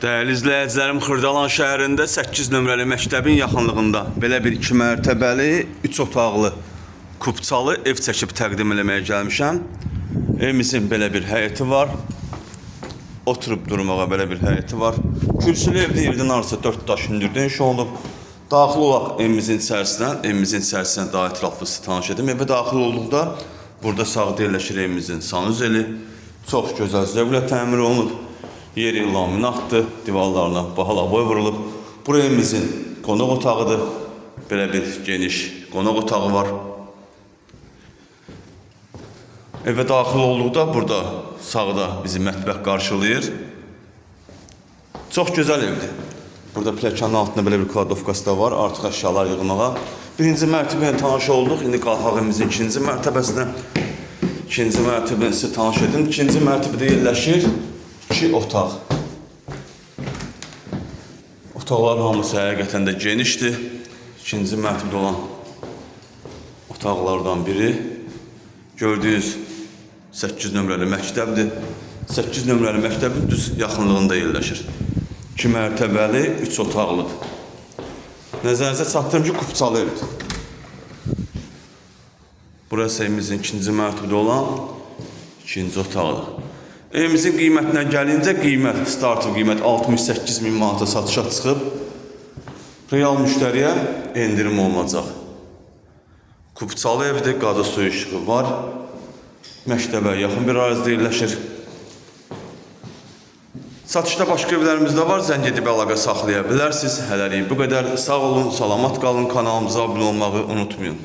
Dəyərli izləyicilərim, Xırdalan şəhərində 8 nömrəli məktəbin yaxınlığında belə bir 2 mərtəbəli, 3 otaqlı, kubçalı ev çəkib təqdim eləməyə gəlmişəm. Evimizin belə bir həyəti var. Oturub durmağa belə bir həyəti var. Kürsülü evdə yerdən arası 4 daş hündürdən iş olunub. Daxil olaq evimizin içərisinə daha ətraflı tanış edim. Evə daxil olduqda burada sağda yerləşir evimizin sanuzeli. Çox gözəl zövqlə təmir olunub. Yeri laminatdır, divarlarına bahala boy vurulub. Bura evimizin qonaq otağıdır. Belə bir geniş qonaq otağı var. Evə daxil olduqda burada sağda bizi mətbəx qarşılayır. Çox gözəl evdir. Burada pləkanın altında belə bir kladovkası da var, artıq əşyalar yığmağa. Birinci mərtəbəyə tanış olduq. İndi qalxaq evimizin ikinci mərtəbəsinə. İkinci mərtəbəni sizə tanış edim. İkinci mərtəbədə yerləşir 2 otaq. Otaqların hamısı həqiqətən də genişdir. İkinci mərtəbədə olan otaqlardan biri gördüyünüz 8 nömrəli məktəbdir. 8 nömrəli məktəbin düz yaxınlığında yerləşir. 2 mərtəbəli, 3 otaqlıdır. Nəzərinizə çatdırım ki, kubçalı evdir. Burası evimizin ikinci mərtəbədə olan ikinci otaqdır. Evimizin qiymətinə gəlincə startı qiymət 68.000 manata satışa çıxıb. Real müştəriyə endirim olunacaq. Kubçalı evdir, qazı suyu işığı var. Məktəbə yaxın bir ərazidə yerləşir. Satışda başqa evlərimiz də var, zəng edib əlaqə saxlaya bilərsiniz. Hələlik bu qədər. Sağ olun, salamat qalın, kanalımıza abunə olmağı unutmayın.